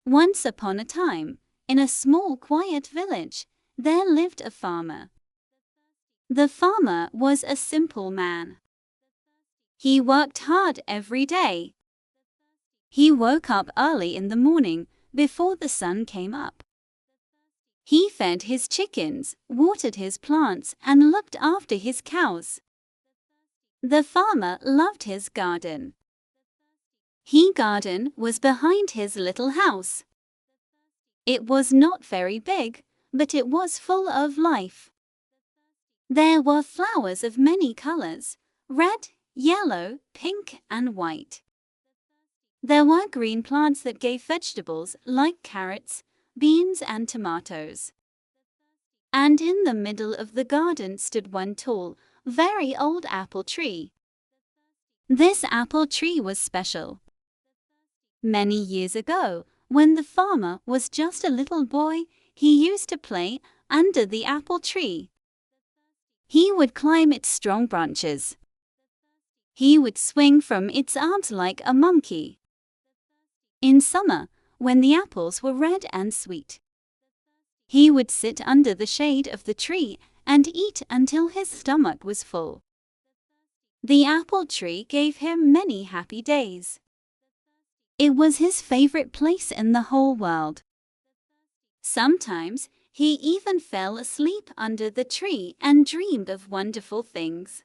Once upon a time, in a small quiet village, there lived a farmer. The farmer was a simple man. He worked hard every day. He woke up early in the morning before the sun came up. He fed his chickens, watered his plants, and looked after his cows. The farmer loved his garden. His garden was behind his little house. It was not very big, but it was full of life. There were flowers of many colors: red, yellow, pink, and white. There were green plants that gave vegetables like carrots, beans, and tomatoes. And in the middle of the garden stood one tall, very old apple tree. This apple tree was special. Many years ago, when the farmer was just a little boy, he used to play under the apple tree. He would climb its strong branches. He would swing from its arms like a monkey. In summer, when the apples were red and sweet, he would sit under the shade of the tree and eat until his stomach was full. The apple tree gave him many happy days. It was his favorite place in the whole world. Sometimes he even fell asleep under the tree and dreamed of wonderful things.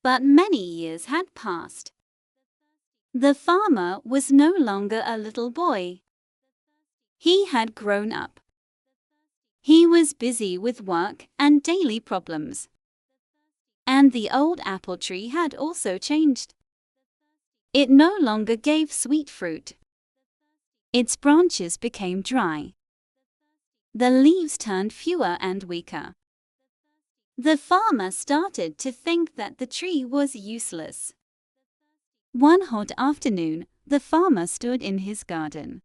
But many years had passed. The farmer was no longer a little boy. He had grown up. He was busy with work and daily problems. And the old apple tree had also changed. It no longer gave sweet fruit. Its branches became dry. The leaves turned fewer and weaker. The farmer started to think that the tree was useless. One hot afternoon, the farmer stood in his garden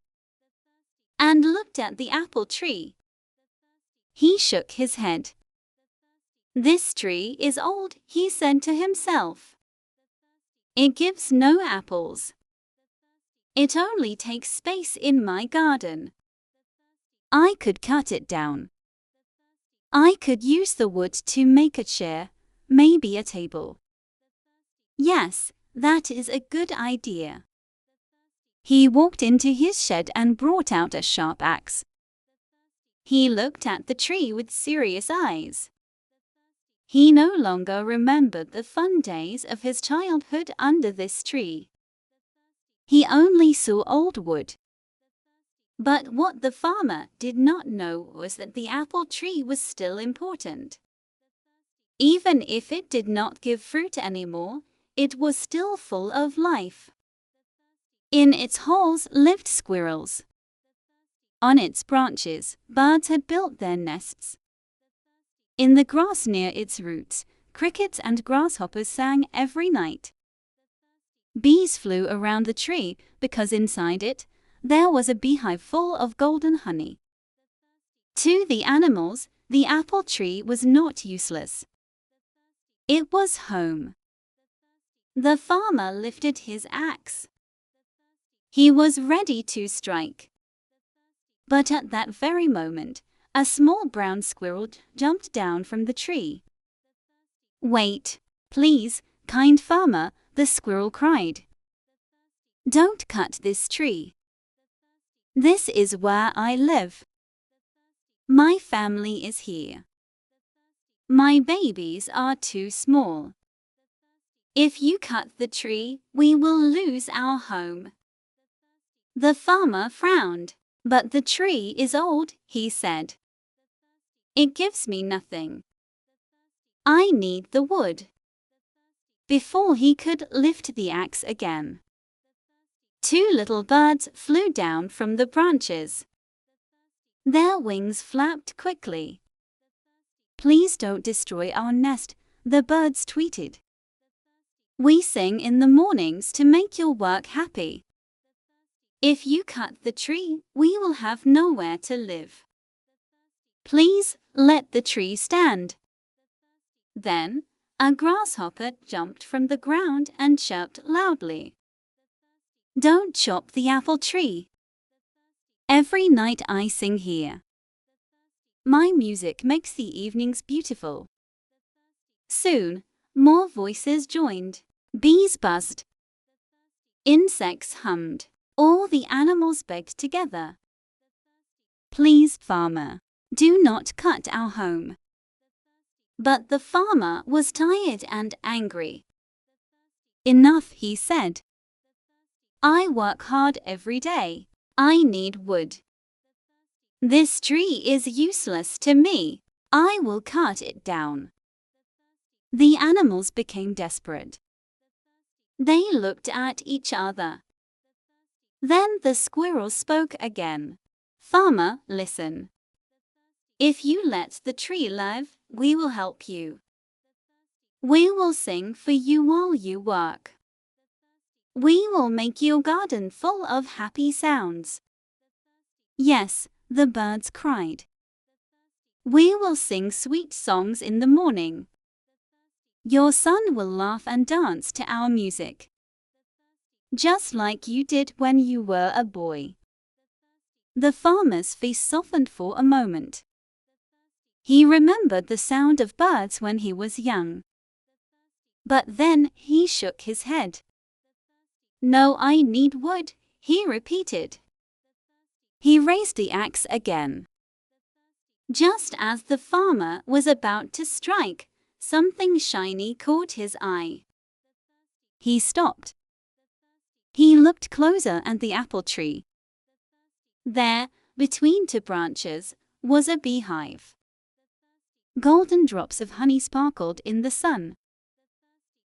and looked at the apple tree. He shook his head. "This tree is old," he said to himself. "It gives no apples. It only takes space in my garden. I could cut it down. I could use the wood to make a chair, maybe a table. Yes, that is a good idea." He walked into his shed and brought out a sharp axe. He looked at the tree with serious eyes. He no longer remembered the fun days of his childhood under this tree. He only saw old wood. But what the farmer did not know was that the apple tree was still important. Even if it did not give fruit anymore, it was still full of life. In its holes lived squirrels. On its branches, birds had built their nests. In the grass near its roots, crickets and grasshoppers sang every night. Bees flew around the tree because inside it, there was a beehive full of golden honey. To the animals, the apple tree was not useless. It was home. The farmer lifted his axe. He was ready to strike. But at that very moment, a small brown squirrel jumped down from the tree. "Wait, please, kind farmer," the squirrel cried. "Don't cut this tree. This is where I live. My family is here. My babies are too small. If you cut the tree, we will lose our home." The farmer frowned. "But the tree is old," he said. "It gives me nothing. I need the wood." Before he could lift the axe again, two little birds flew down from the branches. Their wings flapped quickly. "Please don't destroy our nest," the birds tweeted. "We sing in the mornings to make your work happy. If you cut the tree, we will have nowhere to live. Please, let the tree stand." Then, a grasshopper jumped from the ground and chirped loudly. "Don't chop the apple tree. Every night I sing here. My music makes the evenings beautiful. Soon, more voices joined. Bees buzzed. Insects hummed. All the animals begged together. Please, farmer, do not cut our home. But the farmer was tired and angry. Enough, he said. I work hard every day. I need wood. This tree is useless to me. I will cut it down. The animals became desperate. They looked at each other. Then the squirrel spoke again. Farmer, listen. If you let the tree live, we will help you. We will sing for you while you work. We will make your garden full of happy sounds. Yes, the birds cried. We will sing sweet songs in the morning. Your son will laugh and dance to our music, just like you did when you were a boy. The farmer's face softened for a moment. He remembered the sound of birds when he was young. But then he shook his head. No, I need wood, he repeated. He raised the axe again. Just as the farmer was about to strike, something shiny caught his eye. He stopped. He looked closer at the apple tree. There, between two branches, was a beehive. Golden drops of honey sparkled in the sun.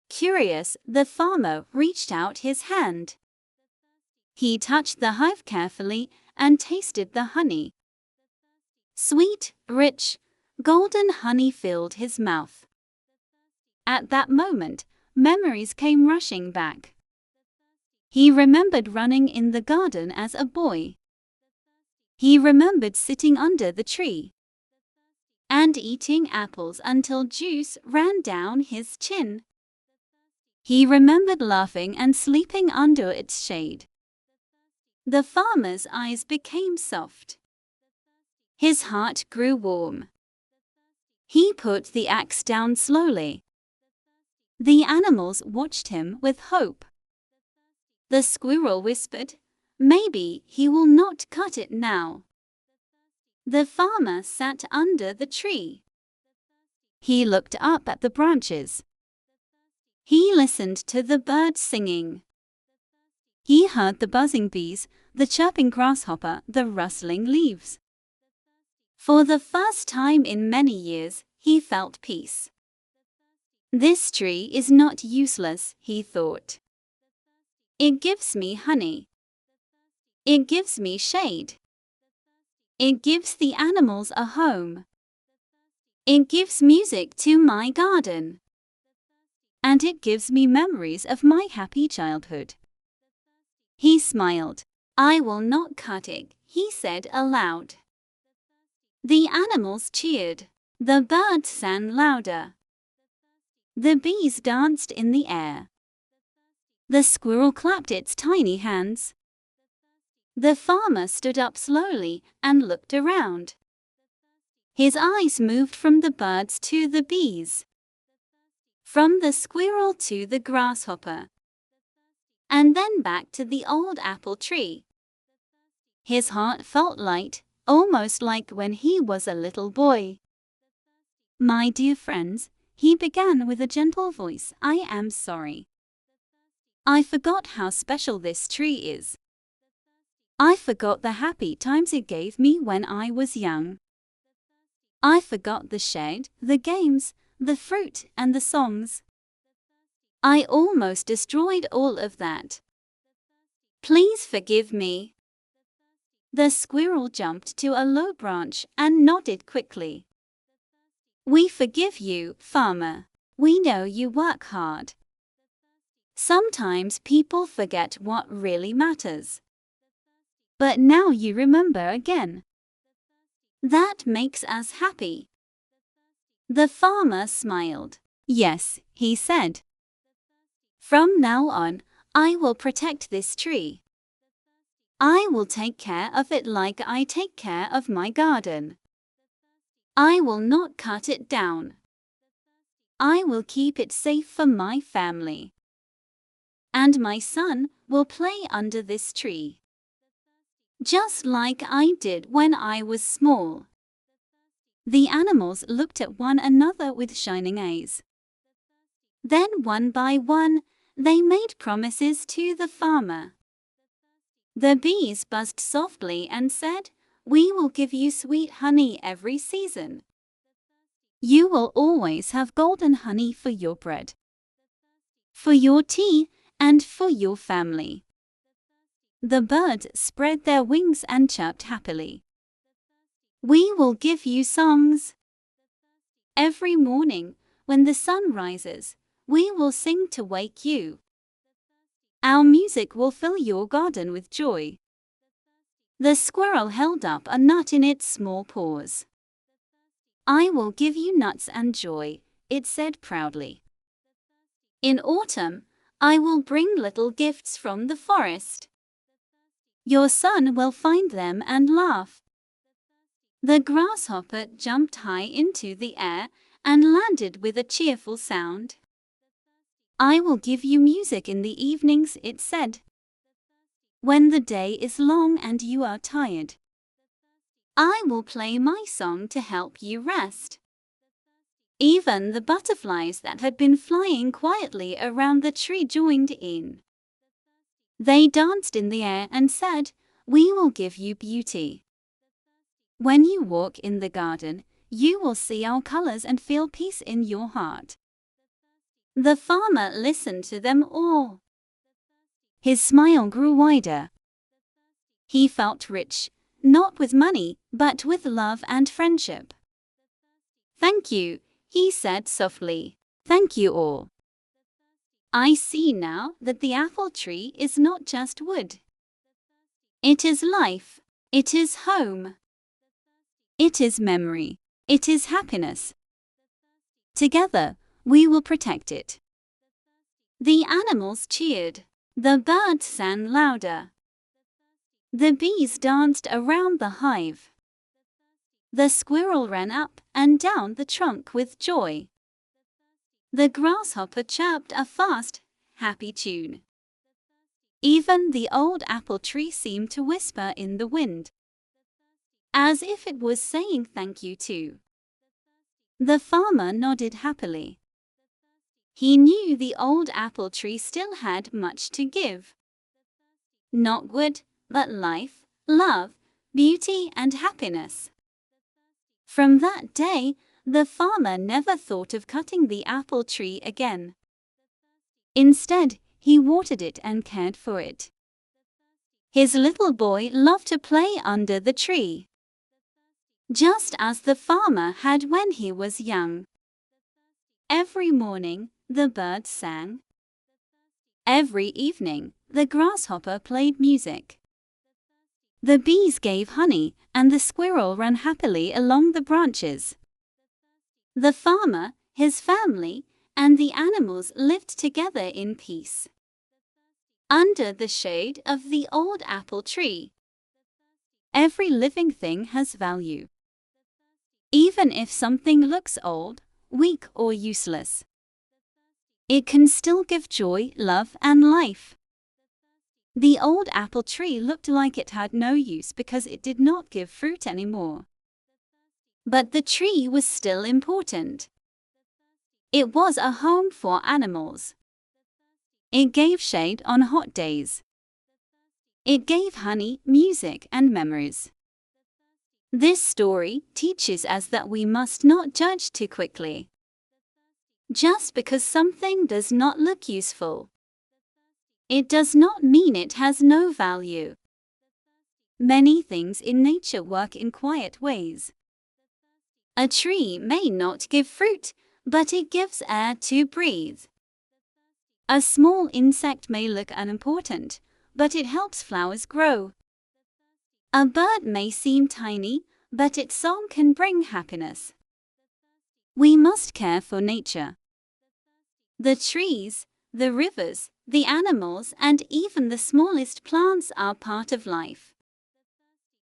Curious, the farmer reached out his hand. He touched the hive carefully and tasted the honey. Sweet, rich, golden honey filled his mouth. At that moment, memories came rushing back. He remembered running in the garden as a boy. He remembered sitting under the tree and eating apples until juice ran down his chin. He remembered laughing and sleeping under its shade. The farmer's eyes became soft. His heart grew warm. He put the axe down slowly. The animals watched him with hope. The squirrel whispered, "Maybe he will not cut it now." The farmer sat under the tree. He looked up at the branches. He listened to the birds singing. He heard the buzzing bees, the chirping grasshopper, the rustling leaves. For the first time in many years, he felt peace. This tree is not useless, he thought. It gives me honey. It gives me shade. It gives the animals a home. It gives music to my garden. And it gives me memories of my happy childhood. He smiled. I will not cut it, he said aloud. The animals cheered. The birds sang louder. The bees danced in the air. The squirrel clapped its tiny hands. The farmer stood up slowly and looked around. His eyes moved from the birds to the bees, from the squirrel to the grasshopper, and then back to the old apple tree. His heart felt light, almost like when he was a little boy. My dear friends, he began with a gentle voice, I am sorry. I forgot how special this tree is. I forgot the happy times it gave me when I was young. I forgot the shade, the games, the fruit, and the songs. I almost destroyed all of that. Please forgive me. The squirrel jumped to a low branch and nodded quickly. We forgive you, farmer. We know you work hard. Sometimes people forget what really matters. But now you remember again. That makes us happy. The farmer smiled. Yes, he said. From now on, I will protect this tree. I will take care of it like I take care of my garden. I will not cut it down. I will keep it safe for my family. And my son will play under this tree, just like I did when I was small. The animals looked at one another with shining eyes. Then one by one, they made promises to the farmer. The bees buzzed softly and said, "We will give you sweet honey every season. You will always have golden honey for your bread, for your tea, and for your family." The birds spread their wings and chirped happily. "We will give you songs. Every morning, when the sun rises, we will sing to wake you. Our music will fill your garden with joy." The squirrel held up a nut in its small paws. "I will give you nuts and joy," it said proudly. "In autumn, I will bring little gifts from the forest. Your son will find them and laugh." The grasshopper jumped high into the air and landed with a cheerful sound. "I will give you music in the evenings," it said. "When the day is long and you are tired, I will play my song to help you rest." Even the butterflies that had been flying quietly around the tree joined in. They danced in the air and said, "We will give you beauty. When you walk in the garden, you will see our colors and feel peace in your heart." The farmer listened to them all. His smile grew wider. He felt rich, not with money, but with love and friendship. "Thank you," he said softly. "Thank you all. I see now that the apple tree is not just wood. It is life. It is home. It is memory. It is happiness. Together, we will protect it." The animals cheered. The birds sang louder. The bees danced around the hive. The squirrel ran up and down the trunk with joy. The grasshopper chirped a fast, happy tune. Even the old apple tree seemed to whisper in the wind, as if it was saying thank you too. The farmer nodded happily. He knew the old apple tree still had much to give. Not wood, but life, love, beauty, and happiness. From that day, the farmer never thought of cutting the apple tree again. Instead, he watered it and cared for it. His little boy loved to play under the tree, just as the farmer had when he was young. Every morning, the birds sang. Every evening, the grasshopper played music. The bees gave honey, and the squirrel ran happily along the branches. The farmer, his family, and the animals lived together in peace, under the shade of the old apple tree. Every living thing has value, even if something looks old, weak, or useless. It can still give joy, love, and life. The old apple tree looked like it had no use because it did not give fruit anymore. But the tree was still important. It was a home for animals. It gave shade on hot days. It gave honey, music, and memories. This story teaches us that we must not judge too quickly. Just because something does not look useful, it does not mean it has no value. Many things in nature work in quiet ways. A tree may not give fruit, but it gives air to breathe. A small insect may look unimportant, but it helps flowers grow. A bird may seem tiny, but its song can bring happiness. We must care for nature. The trees, the rivers, The animals and even the smallest plants are part of life.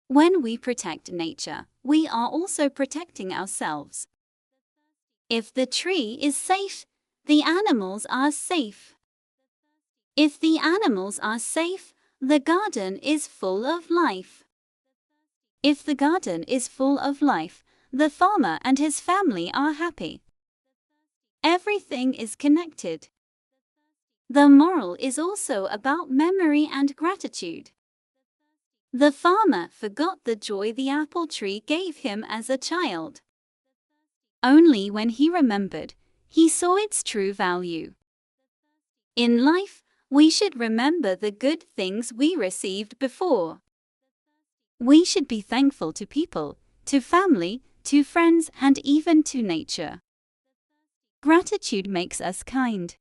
When we protect nature, we are also protecting ourselves. If the tree is safe, the animals are safe. If the animals are safe, the garden is full of life. If the garden is full of life, the farmer and his family are happy. Everything is connected. The moral is also about memory and gratitude. The farmer forgot the joy the apple tree gave him as a child. Only when he remembered, he saw its true value. In life, we should remember the good things we received before. We should be thankful to people, to family, to friends, and even to nature. Gratitude makes us kind.